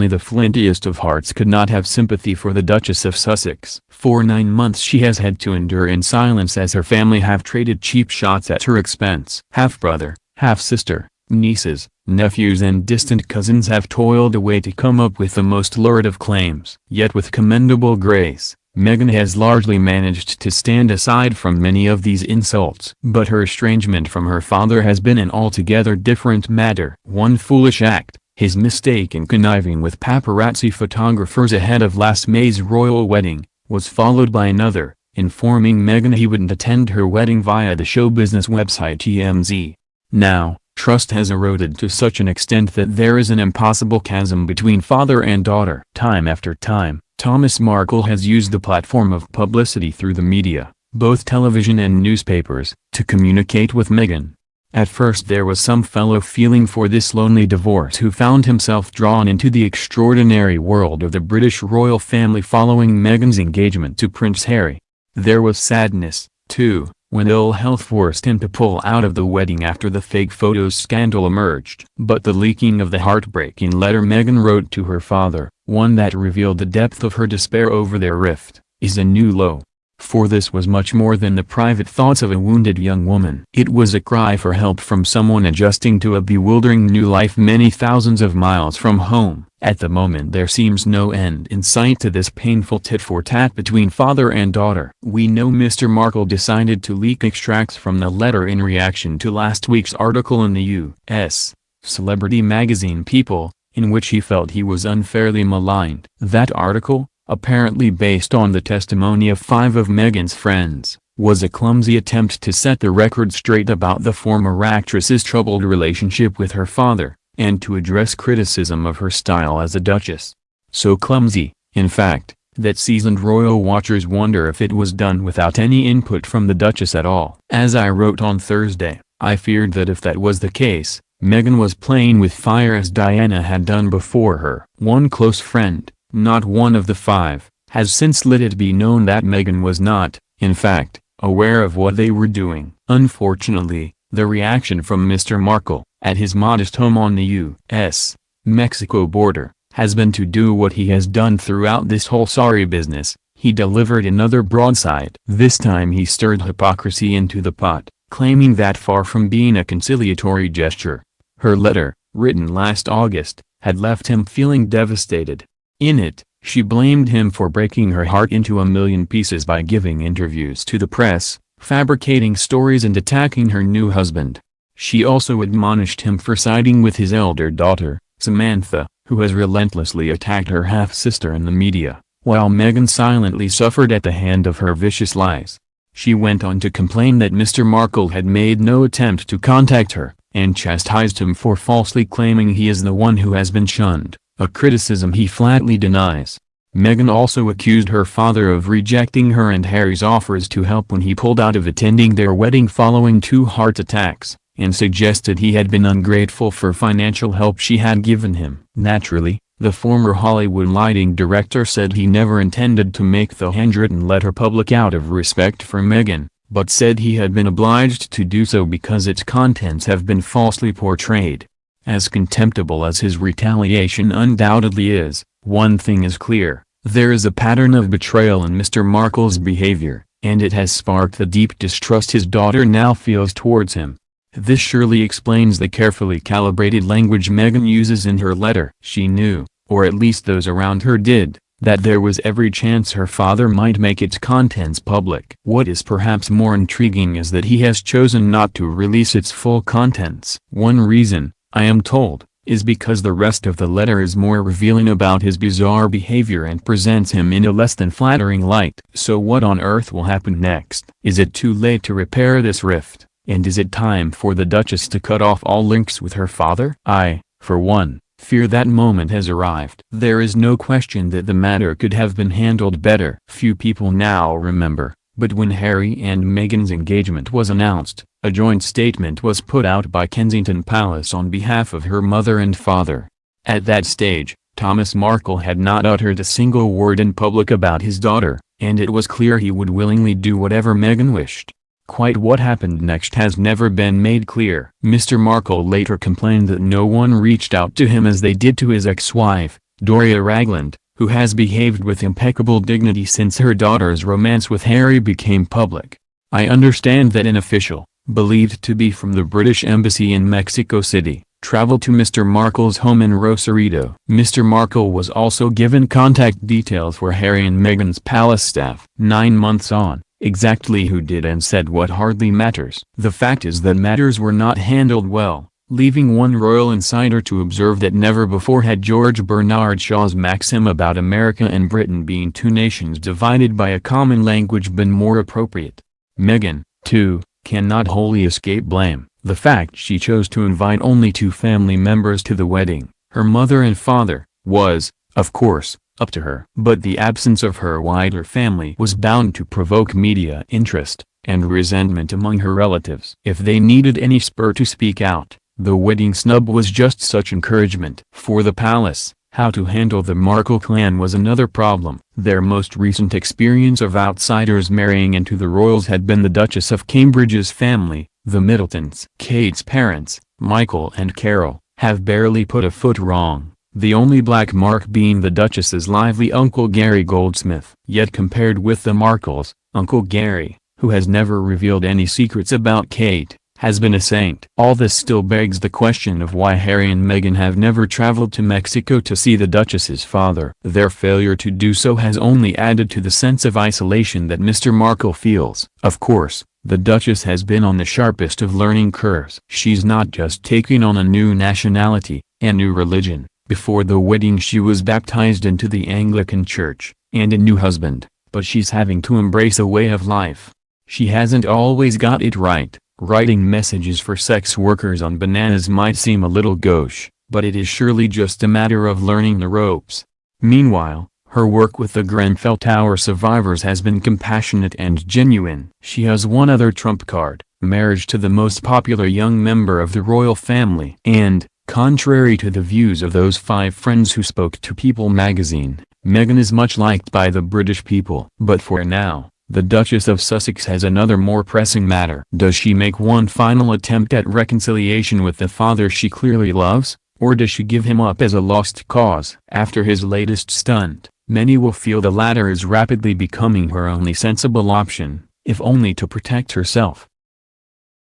only the flintiest of hearts could not have sympathy for the Duchess of Sussex. For 9 months she has had to endure in silence as her family have traded cheap shots at her expense. Half-brother, half-sister, nieces, nephews and distant cousins have toiled away to come up with the most lurid of claims. Yet with commendable grace, Meghan has largely managed to stand aside from many of these insults. But her estrangement from her father has been an altogether different matter. One foolish act, his mistake in conniving with paparazzi photographers ahead of last May's royal wedding, was followed by another, informing Meghan he wouldn't attend her wedding via the show business website TMZ. Now, trust has eroded to such an extent that there is an impossible chasm between father and daughter. Time after time, Thomas Markle has used the platform of publicity through the media, both television and newspapers, to communicate with Meghan. At first there was some fellow feeling for this lonely divorce who found himself drawn into the extraordinary world of the British royal family following Meghan's engagement to Prince Harry. There was sadness, too, when ill health forced him to pull out of the wedding after the fake photos scandal emerged. But the leaking of the heartbreaking letter Meghan wrote to her father, one that revealed the depth of her despair over their rift, is a new low. For this was much more than the private thoughts of a wounded young woman. It was a cry for help from someone adjusting to a bewildering new life many thousands of miles from home. At the moment there seems no end in sight to this painful tit-for-tat between father and daughter. We know Mr. Markle decided to leak extracts from the letter in reaction to last week's article in the U.S. celebrity magazine People, in which he felt he was unfairly maligned. That article, apparently based on the testimony of 5 of Meghan's friends, was a clumsy attempt to set the record straight about the former actress's troubled relationship with her father, and to address criticism of her style as a duchess. So clumsy, in fact, that seasoned royal watchers wonder if it was done without any input from the Duchess at all. As I wrote on Thursday, I feared that if that was the case, Meghan was playing with fire as Diana had done before her. One close friend, not one of the 5, has since let it be known that Meghan was not, in fact, aware of what they were doing. Unfortunately, the reaction from Mr. Markle, at his modest home on the U.S.-Mexico border, has been to do what he has done throughout this whole sorry business. He delivered another broadside. This time he stirred hypocrisy into the pot, claiming that far from being a conciliatory gesture, her letter, written last August, had left him feeling devastated. In it, she blamed him for breaking her heart into a million pieces by giving interviews to the press, fabricating stories and attacking her new husband. She also admonished him for siding with his elder daughter, Samantha, who has relentlessly attacked her half-sister in the media, while Meghan silently suffered at the hand of her vicious lies. She went on to complain that Mr. Markle had made no attempt to contact her, and chastised him for falsely claiming he is the one who has been shunned, a criticism he flatly denies. Meghan also accused her father of rejecting her and Harry's offers to help when he pulled out of attending their wedding following 2 heart attacks, and suggested he had been ungrateful for financial help she had given him. Naturally, the former Hollywood lighting director said he never intended to make the handwritten letter public out of respect for Meghan, but said he had been obliged to do so because its contents have been falsely portrayed. As contemptible as his retaliation undoubtedly is, one thing is clear: there is a pattern of betrayal in Mr. Markle's behavior, and it has sparked the deep distrust his daughter now feels towards him. This surely explains the carefully calibrated language Meghan uses in her letter. She knew, or at least those around her did, that there was every chance her father might make its contents public. What is perhaps more intriguing is that he has chosen not to release its full contents. One reason, I am told, is because the rest of the letter is more revealing about his bizarre behavior and presents him in a less than flattering light. So what on earth will happen next? Is it too late to repair this rift, and is it time for the Duchess to cut off all links with her father? I, for one, fear that moment has arrived. There is no question that the matter could have been handled better. Few people now remember, but when Harry and Meghan's engagement was announced, a joint statement was put out by Kensington Palace on behalf of her mother and father. At that stage, Thomas Markle had not uttered a single word in public about his daughter, and it was clear he would willingly do whatever Meghan wished. Quite what happened next has never been made clear. Mr. Markle later complained that no one reached out to him as they did to his ex-wife, Doria Ragland, who has behaved with impeccable dignity since her daughter's romance with Harry became public. I understand that an official, believed to be from the British Embassy in Mexico City, traveled to Mr. Markle's home in Rosarito. Mr. Markle was also given contact details for Harry and Meghan's palace staff. 9 months on, exactly who did and said what hardly matters. The fact is that matters were not handled well, leaving one royal insider to observe that never before had George Bernard Shaw's maxim about America and Britain being two nations divided by a common language been more appropriate. Meghan, too, cannot wholly escape blame. The fact she chose to invite only 2 family members to the wedding, her mother and father, was, of course, up to her. But the absence of her wider family was bound to provoke media interest and resentment among her relatives. If they needed any spur to speak out, the wedding snub was just such encouragement. For the palace, how to handle the Markle clan was another problem. Their most recent experience of outsiders marrying into the royals had been the Duchess of Cambridge's family, the Middletons. Kate's parents, Michael and Carol, have barely put a foot wrong, the only black mark being the Duchess's lively Uncle Gary Goldsmith. Yet compared with the Markles, Uncle Gary, who has never revealed any secrets about Kate, has been a saint. All this still begs the question of why Harry and Meghan have never traveled to Mexico to see the Duchess's father. Their failure to do so has only added to the sense of isolation that Mr. Markle feels. Of course, the Duchess has been on the sharpest of learning curves. She's not just taking on a new nationality, a new religion. Before the wedding she was baptized into the Anglican Church, and a new husband, but she's having to embrace a way of life. She hasn't always got it right. Writing messages for sex workers on bananas might seem a little gauche, but it is surely just a matter of learning the ropes. Meanwhile, her work with the Grenfell Tower survivors has been compassionate and genuine. She has one other trump card, marriage to the most popular young member of the royal family. And, contrary to the views of those 5 friends who spoke to People magazine, Meghan is much liked by the British people. But for now, the Duchess of Sussex has another more pressing matter. Does she make one final attempt at reconciliation with the father she clearly loves, or does she give him up as a lost cause? After his latest stunt, many will feel the latter is rapidly becoming her only sensible option, if only to protect herself.